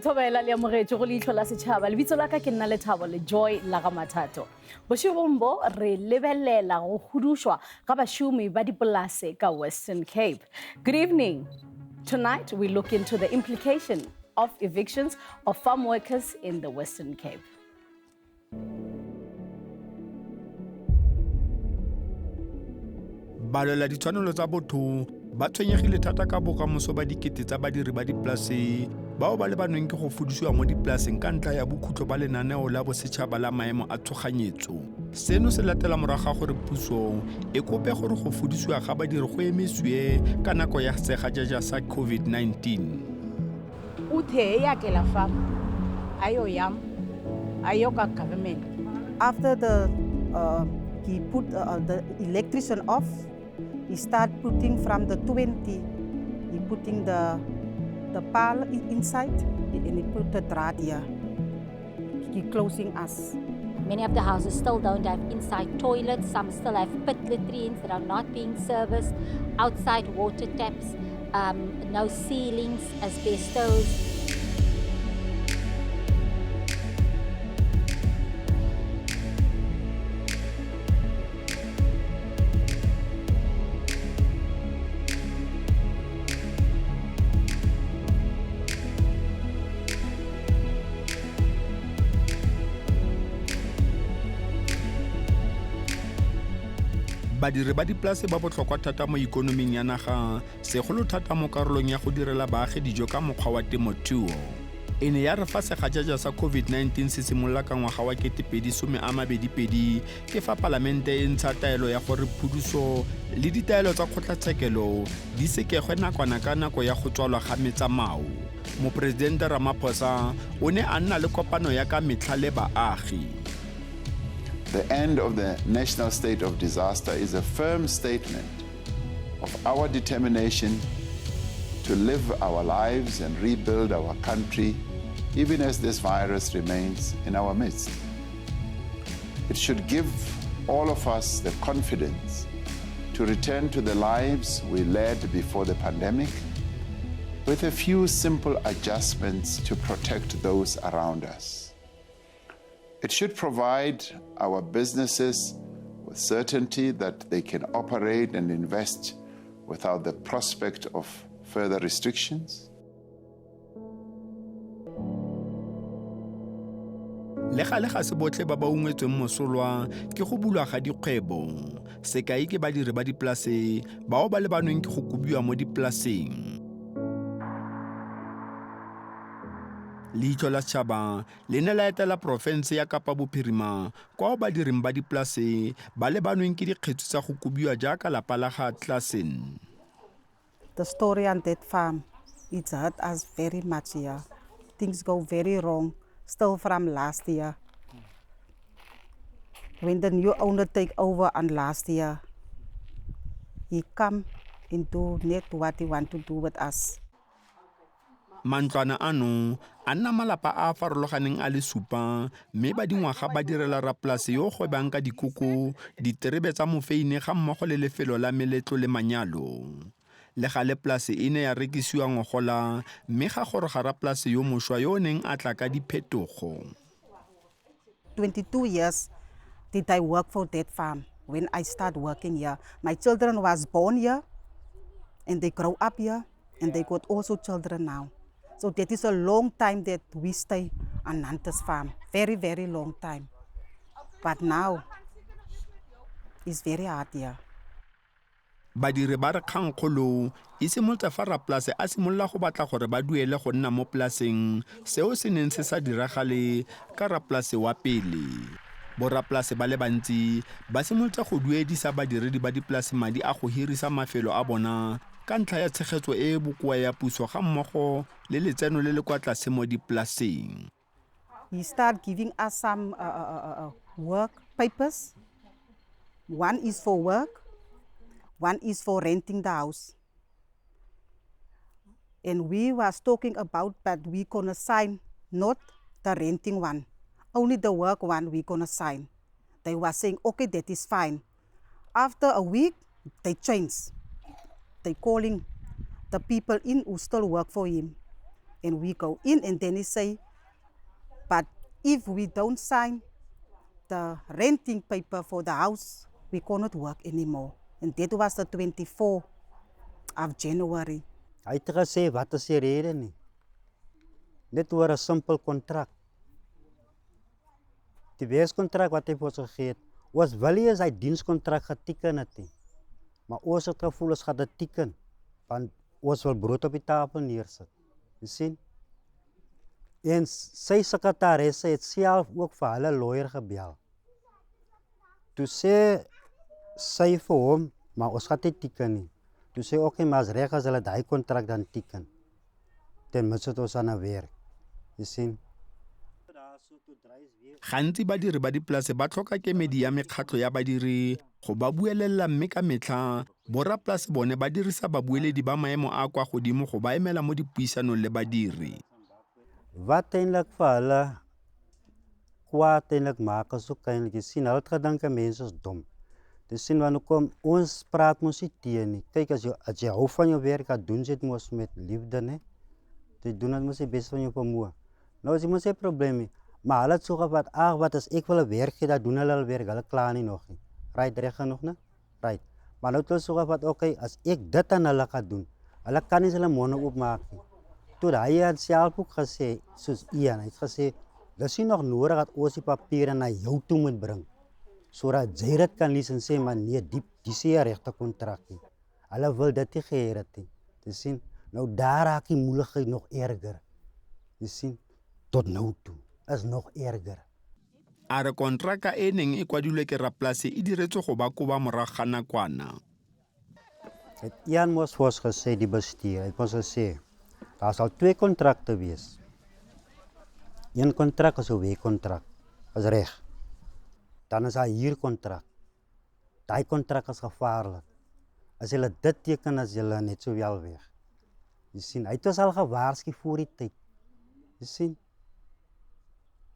Thobela le amogetso go Leihlo La Sechaba le bitso la ka ke nna Lethabo le Joy la ga Mathato. Bošibombo re lebelela go hudušwa ga bašomi ba dipolase ka Western Cape. Good evening. Tonight we look into the implication of evictions of farm workers in the Western Cape. Balola ditshwanelo tsa botho ba tshwenyegile thata ka bokamoso ba dikete tsa badiri ba dipolase bao ba lebanweng ke go fudisiwa mo dipolaseng ka ntla ya bokhutlo ba lenaneo la bosetšhaba la maemo a tshoganyetso. Seno se latela morago gore puso e kope gore go fudisiwa ga badiri go emisiwe ka nako ya segajaja sa COVID-19. Uthe yakela farm ayo yam ayo ka government. After he put the electrician off, he start putting from the 20, he putting the pal inside, and he put the draad here. He closing us. Many of the houses still don't have inside toilets. Some still have pit latrines that are not being serviced. Outside water taps, no ceilings, asbestos. Badiri ba dipolase ba botlhokwa thata mo ikonoming ya naga, segolo thata mo karolong ya go direla baagi dijo ka mokgwa wa temothuo. E ne ya re fa segajaja sa COVID-19 se simolola ka ngwaga wa 2022 ke fa Palamente e ntsha taelo ya gore phuduso le ditaelo tsa kgotlatshekelo di sekegwe nakwana ka nako ya go tswalwa ga metsamao. Mopresidente Ramaphosa o ne a nna le kopano ya ka metlha le baagi. The end of the national state of disaster is a firm statement of our determination to live our lives and rebuild our country, even as this virus remains in our midst. It should give all of us the confidence to return to the lives we led before the pandemic, with a few simple adjustments to protect those around us. It should provide our businesses with certainty that they can operate and invest without the prospect of further restrictions. Le gale ga se botlhe ba ba ungwetsweng mosolwa ke go bulwa ga dikgwebo. Sekai ke badiri ba dipolase bao ba lebanweng ke go kobiwa mo dipolaseng. Leihlo La Sechaba le ne la etela porofense ya Kapa Bophirima kwao badiring ba dipolase ba lebanweng ke dikgetso tsa go kobiwa jaaka lapa la ga Klasen. The story on that farm, it's hurt us very much here. Things go very wrong, still from last year. When the new owner take over on last year, he come and do net what he want to do with us. Mantlwana ano a nna malapa a farologaneng a le supa mme ba dingwaga ba direla rapolase yo gwebang ka dikoko, diterebe tsa mofeine ga mmogo le lefelo la meletlo le manyalo. Le gale polase e ne ya rekisiwa ngogola mme ga gore ga rapolase yo mošwa yo neng a tla ka diphetogo. 22 years did I work for that farm. When I start working here, my children was born here and they grow up here and they got also children now. So that is a long time that we stay on Nantes farm. Very, very long time. But now, it's very hard here. Badiri ba re kgangkgolo e simolotse fa rapolase a simolola go batla gore ba duele go nna mo polaseng seo se neng se sa diragale ka rapolase wa pele. Borapolase ba le bantsi ba simolotse go duedisa badiredi ba dipolase madi a go hirisa mafelo a bona ka ntlha ya tshegetso e bokoa ya puso ga mmogo le letseno le le kwa tlase mo dipolaseng. he started giving us some work papers. One is for work, one is for renting the house. And we was talking about that we gonna sign not the renting one, only the work one we gonna sign. They were saying, okay, that is fine. After a week, they changed. They calling the people in who still work for him. And we go in and then he say, but if we don't sign the renting paper for the house, we cannot work anymore. And that was the 24th of January. Hy het gesê, wat is die rede nie? Dit oor 'n simpel kontrak. Die werkskontrak wat hy vir ons gegee het, was wil hy as hy dienskontrak geteken het nie. Maar ons het gevoel ons gaan dit teken, want ons wil brood op die tafel neersit. Jy sien? En sy sekretaresse het self ook vir hulle lawyer gebel. Toe sê sy vir hom, maar ons gaan dit teken nie. Toe sê ook nie, maar as reg as hulle daai kontrak dan teken. Ten minste het ons aan 'n werk. Jy sien? Gantsi badiri ba dipolase ba tlhoka kemedi ya mekgatlho ya badiri go ba buelela, mme ka metlha borapolase bone ba dirisa babueledi ba maemo a kwa godimo go ba emela mo dipuisanong le badiri. Wat eintlik vir hulle kwaad eintlik maak is ook eintlik, jy sien, hulle het gedink mense is dom. Dis sien wanneer kom ons praat mos nie teen nie. Kyk, as jy hou van jou werk, dan doen jy dit mos met liefde, né? Jy doen dit mos die beste van jou vermoë. Nou is dit mos 'n probleem nie. Maar hulle het so gevat, ag, wat as ek wil 'n werk gee, dan doen hulle al werk, hulle klaar nie nog nie. Right, reg genoeg, né? Right. Maar nou het hulle so gevat, okay, as ek dit aan hulle gaan doen, hulle kan nie hulle monde oopmaak nie. Toe hy het self ook gesê, soos Ian, hy het gesê, dis nie nog nodig dat ons die papiere na jou toe moet bring, sodat jy dit kan lees en sê, maar nee, die sê 'n regte kontrak nie. Hulle wil dit nie gehê het nie. Jy sien, nou daar raak die moeilikheid nog erger. Jy sien, tot nou toe is nog erger. A re kontraka e neng e kwadilwe ke rapolase e diretswe go ba koba morago ga nakwana. Het Ian mos vir ons gesê, die bestuur, hy het ons gesê, daar sal 2 kontrakte wees. Een kontrak is 'n weekkontrak, is reg. Dan is daar huurkontrak. Daai kontrak is gevaarlik. As jy dit teken, as jy net so wel weg. Jy sien, hy het ons al gewaarsku voor die tyd. Jy sien,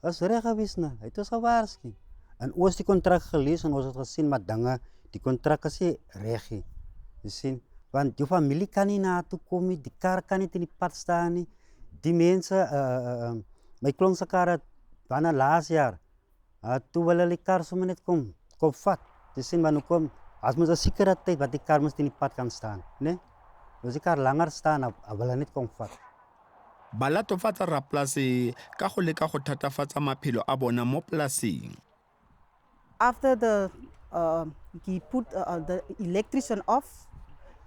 is reg gewees, nee, hy het ons gewaarsku. En ons die kontrak gelees en ons het gesien, maar dinge, die kontrak is nie reg nie. Jy sien, want jou familie kan nie na toe kom nie, die kar kan nie in die pad staan nie. Die mense, my klomp se kar het, wanneer laas jaar, toe wil hulle die kar sommer net kom vat. Jy sien, maar nou kom, as mens 'n sekere tyd wat die kar mens in die pad kan staan, né? As die kar langer staan, wil hulle net kom vat. Ba latofatsa rapolase ka go leka go thatafatsa maphelo a bona mo polaseng. After he put the electrician off,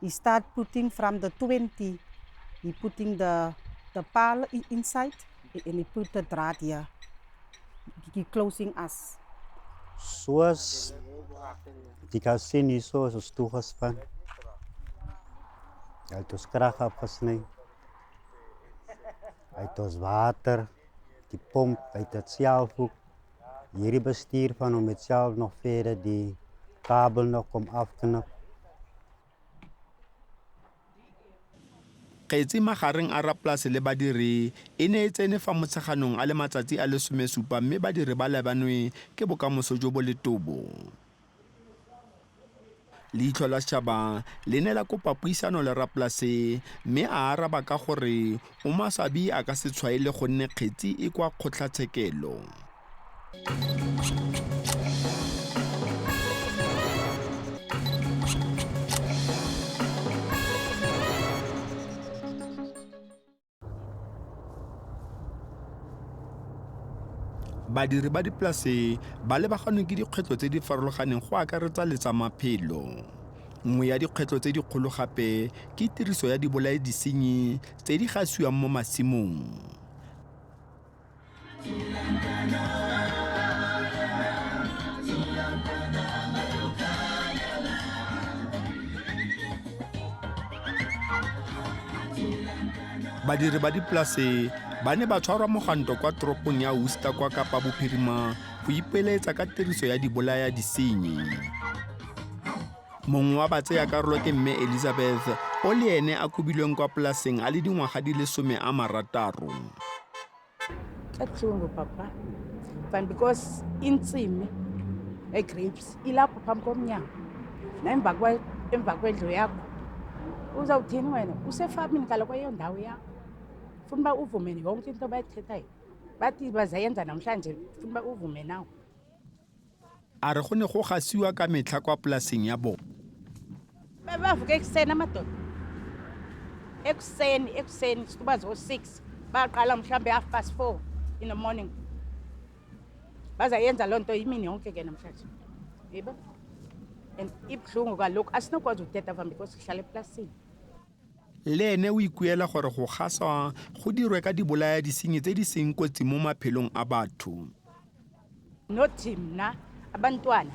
he start putting from the 20, he putting the pal inside, and he put the draad here. He closing us. Soos die kan sien hier so is ons toegespan. Hy het ons krag afgesny. Hy het ons water, die pomp, hy het dit self ook. Hierdie bestuur van hom het self nog verder die kabel nog kom afknip. Kgetsi magareng a rapolase le badiri e ne e tsene fa motsheganong a le matsatsi a le 17, mme badiri ba lebanwe ke bokamoso jo bo letobo. Leihlo La Sechaba le ne la kopa puisano le rapolase, mme a araba ka gore o masabi a ka se tshwaele gonne kgetsi e kwa kgotlatshekelo. Badiri ba dipolase ba lebaganwe ke dikgwetlho tse di farologaneng go akaretsa le tsa maphelo. Nngwe ya dikgwetlho tse dikgolo gape ke tiriso ya dibolaedisenyi tse di gasiwang mo masimong. badiri ba dipolase ba ne ba tshwarwa moganto kwa toropong ya Worcester kwa Kapa Bophirima go ipeeletsa ka tiriso ya dibolaya disenyi. Mongwe wa batseakarolo ke mme Elizabeth o le ene a kubilweng kwa polaseng a le dingwaga di le 60. Kabuhlungu papa. But because intsimi grapes ilapho phambi komnyango. Na emva kwendlu yakho. Uzawuthini wena? Usefamini kaloku eyo ndawo yakho. Funa uba uvume yonke into bayithethayo. Bathi bazayenza namhlanje funa uba uvume nawo. A re go ne go gasiwa ka metlha kwa polaseng ya bona. Bavuka ekuseni amadoda. Ekuseni kuba zo-6. Baqala mhlambe 4:30 in the morning. Bazayenza loo nto imini yonke ke namhlanje. Yebo? And ibuhlungu kaloku asinokwazi uthetha phambi because sihlala eplasini. Le ene o ikuela gore go gaswa go dirwe ka dibolaya disenyi tse di seng kotsi mo maphelong a batho. Nothi mna abantwana.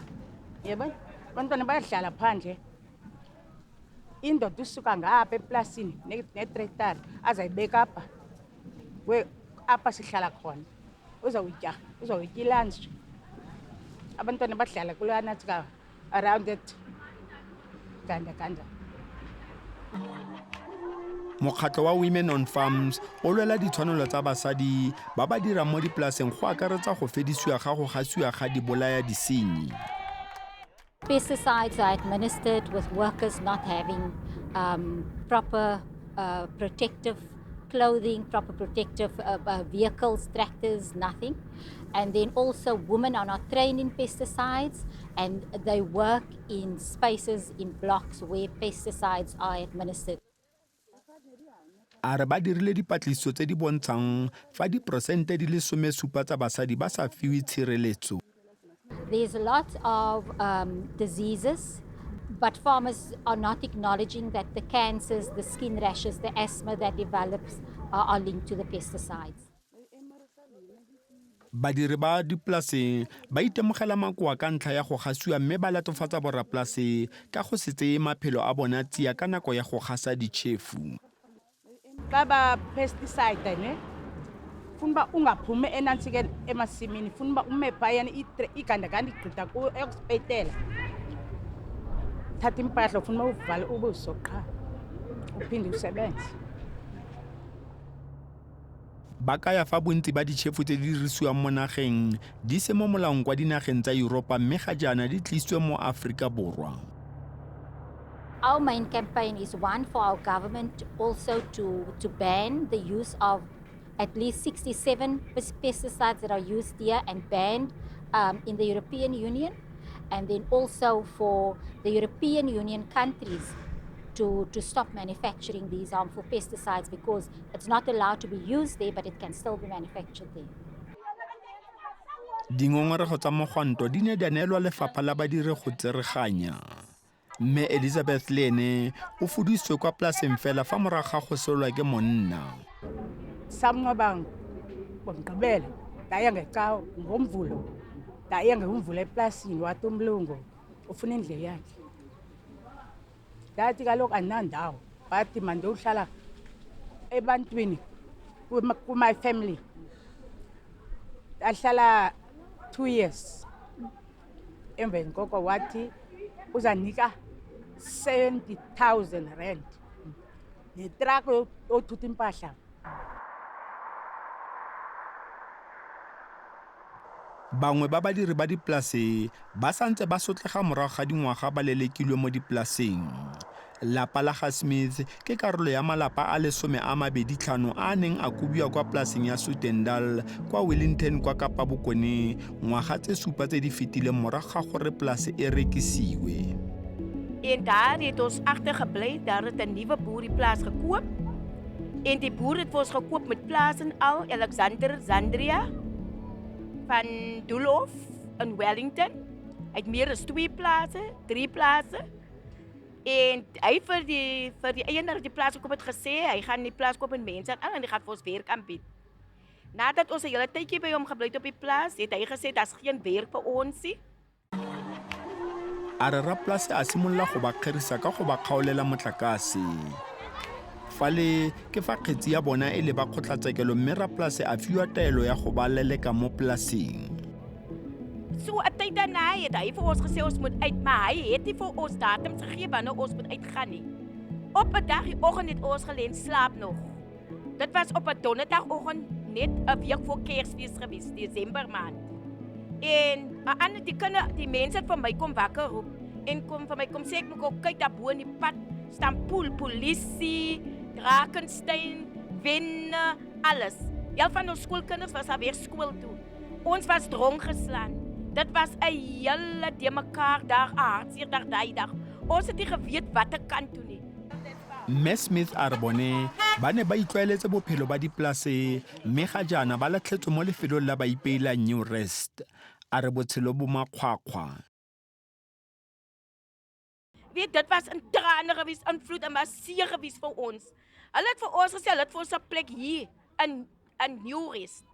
Yebo? Abantwana bayahlala phandle. Indoda usuka ngapha eplasini netrektari azayibeka apha. Apha sihlala khona. Uzawutya ilunch. Abantwana bahlala kulaa nathi ka around it. Ganda. Mokgatlho wa Women on Farms o lwela ditshwanelo tsa basadi ba ba dirang mo dipolaseng go akaretsa go fedisiwa ga go gasiwa ga dibolaya disenyi. Pesticides are administered with workers not having proper protective clothing, proper protective vehicles, tractors, nothing. And then also women are not trained in pesticides and they work in spaces, in blocks where pesticides are administered. A re ba dirile dipatlisiso tse di bontshang fa diperesente di le 17 tsa basadi ba sa fiwe tshireletso. There's a lot of diseases, but farmers are not acknowledging that the cancers, the skin rashes, the asthma that develops are linked to the pesticides. Badiri ba dipolase ba itemogela makoa ka ntlha ya go gasiwa mme ba latofatsa borapolase ka go se tseye maphelo a bona tsia ka nako ya go gasa ditšhefu. Ka ba pesticide ne funa uba ungaphumi enantsikeni emasimini funa uba ume phayana igandaganda igqitha kuyo ekusipeyitela thatha impahla funa uba uvale ubuso qha uphinde usebenze. Ba kaya fa bontsi ba ditšhefu tse di dirisiwang mo nageng di se mo molaong kwa dinageng tsa Europa mme ga jaana di tlisitswe mo Aforika Borwa. Our main campaign is one for our government also to ban the use of at least 67 pesticides that are used here and banned in the European Union, and then also for the European Union countries to stop manufacturing these harmful pesticides because it's not allowed to be used there, but it can still be manufactured there. Dingongorego tsa mogwanto di ne di neelwa lefapha la badiri go tsereganya. Mme Elizabeth le ene o fudisitswe kwa polaseng fela fa morago ga go selwa ke monna. Samnqabanga ngomgqibelo ndaya ngecawa ngomvulo ndaya ngomvulo eplasini wathi umlungu ufuna indlu yakhe. Ndathi kaloku andinandawo bathi mandiyohlala ebantwini my family. Ndahlala 2 years. Emveni koko wathi uzanika 70,000 rand netrako yothutha impahla. Bangwe ba badiri ba dipolase ba santse ba sotlega morago ga dingwaga ba lelekilwe mo dipolaseng. Lapa la ga Smith ke karolo ya malapa a le 25 a neng a kubiwa kwa polaseng ya Sutendal kwa Wellington kwa Kapa Bokone ngwaga tse 7 tse di fetileng morago ga gore polase e rekisiwe. En daar het ons agtergebly, daar het 'n nuwe boer die plaas gekoop. En die boer het vir ons gekoop met plaas en al Alexander Zandria van Doelhof in Wellington. Hy het meer as 2 plase, 3 plase. En hy vir die eienaar die plaas gekoop het gesê hy gaan die plaas koop en mense aan en hy gaan vir ons werk aanbied. Nadat ons 'n hele tydjie by hom gebly het op die plaas, het hy gesê daar's geen werk vir ons nie. A re rapolase a simolola go ba kgerisa ka go ba kgaolela motlakase. fale ke fa kgetsi ya bona e le ba kgotlatshekelo mme rapolase a fiwa taelo ya go ba leleka mo polaseng. So 'n tyd daarna het hy vir ons gesê ons moet uit, maar hy het nie vir ons datums gegee wanneer ons moet uitgaan nie. Op 'n dag die oggend het ons gelê en slaap nog. Dit was op 'n donderdagoggend, net 'n week voor Kersfees gewees, Desember maand. En die mense het vir my kom wakker roep en kom vir my kom sê ek moet ook kyk daar bo in die pad staan polisie, Drakenstein, Wenne, alles. Heel van ons skoolkinders was daar weer skool toe. Ons was dronk geslaan. Dit was 'n hele de mekaar dag, hartseer dag daai dag. Ons het nie geweet watter kant toe nie. Mme Smith a re bone ba ne ba itlwaeletse bophelo ba dipolase mme ga jaana ba latlhetswe mo lefelong la ba ipeelang New Rest. A re botshelo bo makgwakgwa. Weet, dit was 'n trane gewees, invloed en masseer gewees vir ons. Hulle het vir ons gesê, hulle het vir ons 'n plek hier in New Rest.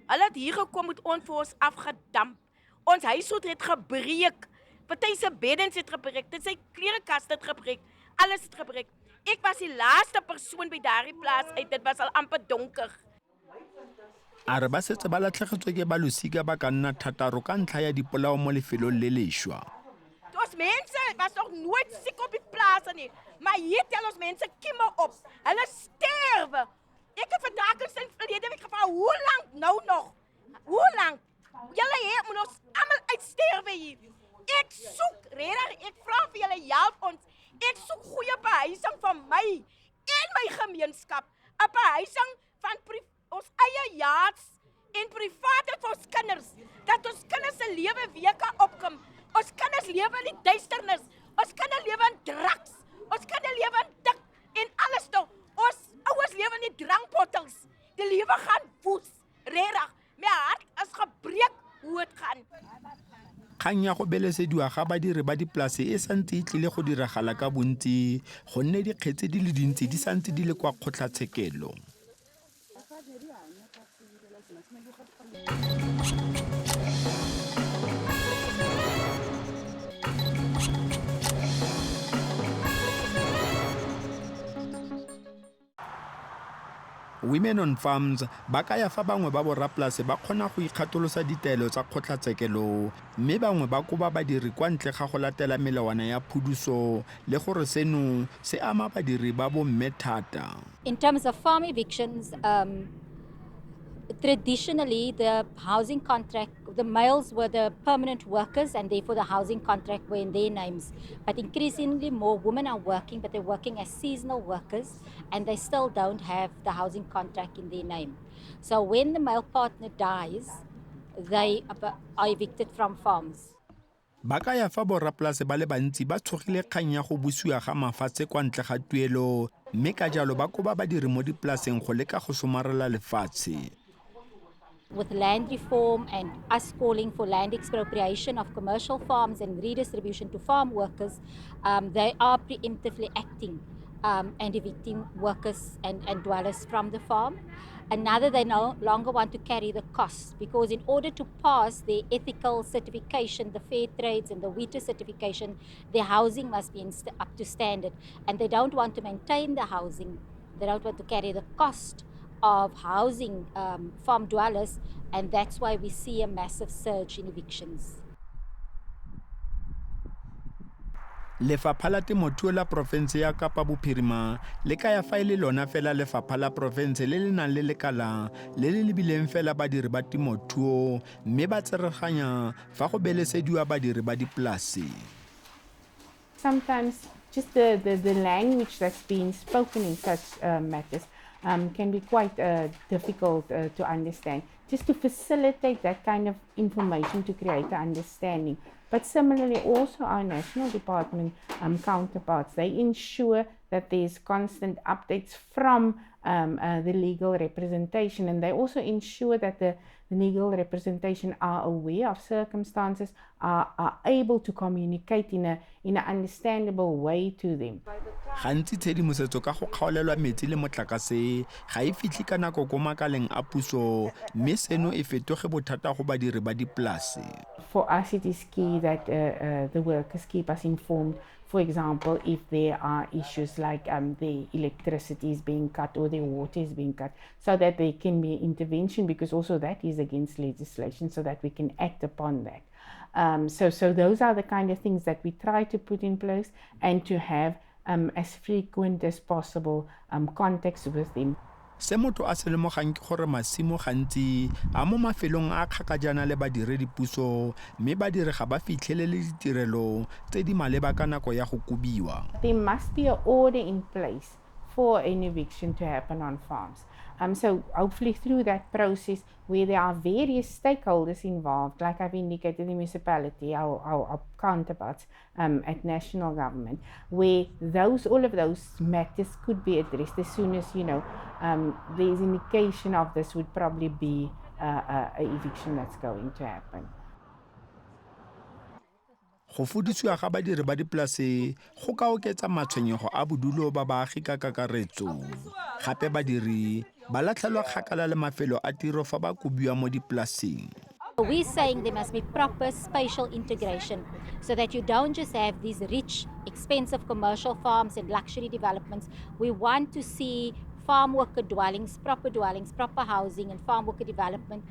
Hulle het hier gekom met ons vir ons afgedamp. Ons huishoud het gebreek. Party se beddens het gebreek. Dit sy klerekaste het gebreek. Alles het gebreek. Ek was die laaste persoon by daardie plaas uit. Dit was al amper donker. A re ba setse ba latlhegetswe ke balosika ba ka nna thataro ka ntlha ya dipolao mo lefelong le lešwa. Ons mense was nog nooit siek op die plaas nie. Maar hier tel ons mense kieme op. Hulle sterwe. Ek het vandag in verlede week gevra, hoe lank nou nog? Hoe lank? Julle moet ons almal uitsterwe hier. Ek soek, regtig, ek vra vir julle help ons. Ek soek goeie behuising vir my en my gemeenskap. 'n Behuising van ons eie jaars en private vir ons kinders. Dat ons kinders se lewe weer kan opkom. Ons kinders lewe in die duisternis. Ons kinders lewe in drugs. Ons kinders lewe in dik en alles toe. Ons ouers lewe in die drankbottels. Die lewe gaan woes. Regtig, my hart is gebreek hoe dit gaan. Kgang ya go belesediwa ga badiri ba dipolase e santse e tlile go diragala ka bontsi gonne dikgetse di le dintsi di santse di le kwa kgotlatshekelo. Women on Farms ba ka ya fa bangwe ba borapolase ba kgona go ikgatolosa ditaelo tsa kgotlatshekelo mme bangwe ba koba badiri kwa ntle ga go latela melawana ya phuduso le gore seno se ama badiri ba bomme thata. In terms of farm evictions, traditionally the housing contract, the males were the permanent workers and therefore the housing contract were in their names. But increasingly more women are working, but they're working as seasonal workers and they still don't have the housing contract in their name. So when the male partner dies, they are evicted from farms. Ba ka ya fa borapolase ba le bantsi ba tshogile kgang ya go busiwa ga mafatshe kwa ntle ga tuelo mme ka jalo ba koba badiri mo dipolaseng go leka go somarela lefatshe. With land reform and us calling for land expropriation of commercial farms and redistribution to farm workers, they are preemptively acting and evicting workers and dwellers from the farm. Another, they no longer want to carry the costs because in order to pass the ethical certification, the fair trades and the WITA certification, their housing must be up to standard. And they don't want to maintain the housing. They don't want to carry the cost of housing farm dwellers, and that's why we see a massive surge in evictions. Lefapha la temothuo la porofense ya Kapa Bophirima le ka ya fa e le lona fela lefapha la porofense le le nang le lekala le le lebileng fela badiri ba temothuo mme ba tsereganya fa go belesediwa badiri ba dipolase. Sometimes just the language that's being spoken in such matters can be quite difficult to understand. Just to facilitate that kind of information to create an understanding. But similarly, also our national department counterparts, they ensure that there's constant updates from the legal representation, and they also ensure that the legal representation are aware of circumstances, are able to communicate in an understandable way to them. Gantsi tshedimosetso ka go kgaolelwa metsi le motlakase ga e fitlhe ka nako ko makaleng a puso mme seno e fetoge bothata go badiri ba dipolase. For us, it is key that the workers keep us informed For example, if there are issues like the electricity is being cut or the water is being cut, so that there can be intervention, because also that is against legislation, so that we can act upon that. So those are the kind of things that we try to put in place, and to have as frequent as possible contacts with them. Se motho a se lemogang ke gore masimo gantsi a mo mafelong a kgakajana le badiredipuso, mme badiri ga ba fitlhelele ditirelo tse di maleba ka nako ya go kobiwa. There must be an order in place for an eviction to happen on farms. So hopefully through that process, where there are various stakeholders involved, like I've indicated, the municipality, our counterparts at national government, where all of those matters could be addressed as soon as, there's indication of this would probably be a eviction that's going to happen. Go fudisiwa ga badiri ba dipolase go ka oketsa matshwenyego a bodulo ba baagi ka kakaretso. Gape badiri ba latlhelwa kgakala le mafelo a tiro fa ba kobiwa mo dipolaseng. We're saying there must be proper spatial integration, so that you don't just have these rich, expensive commercial farms and luxury developments. We want to see farm worker dwellings, proper housing and farm worker development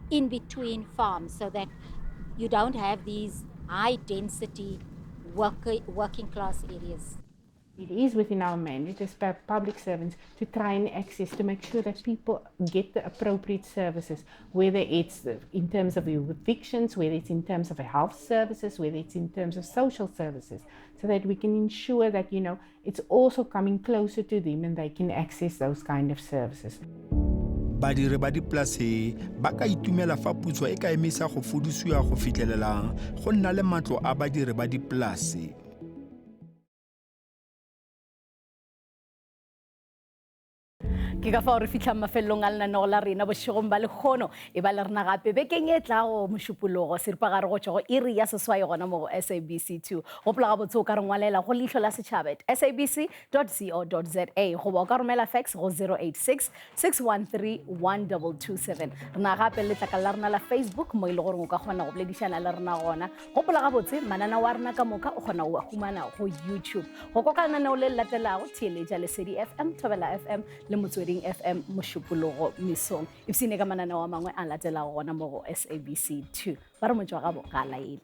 in between farms, so that you don't have these high density working class areas. It is within our mandate as public servants to try and access, to make sure that people get the appropriate services, whether it's in terms of evictions, whether it's in terms of health services, whether it's in terms of social services, so that we can ensure that, it's also coming closer to them and they can access those kind of services. Badiri ba dipolase ba ka itumela fa puso e ka emisa go fudisiwa go fitlhelela go nna le matlo a badiri ba dipolase. Ke ka fa re fitlha mafelong a lenaneo la rena bošegong ba lekgono e ba le rena gape bekeng e tlago mošupologo seripa gare go tšwa go iri ya seswai gona mo go SABC2 gopola gabotse o ka re ngwalela go Leihlo La Sechaba @sabc.co.za goba o ka romela fax go 086 613 1227. Rena gape le tlaka la rena la Facebook mo e le gore o ka kgona go boledišana le rena gona. Gopola gabotse manana wa rena ka moka o kgona go humana go YouTube. Go koka lenaneo le latelago theeletša Lesedi FM, Thobela FM le Motsweding FM mošupologo mesong. Ipsine ka mananeo a mangwe a latelago gona mo go SABC2. Ba re motho wa gabo ga laele.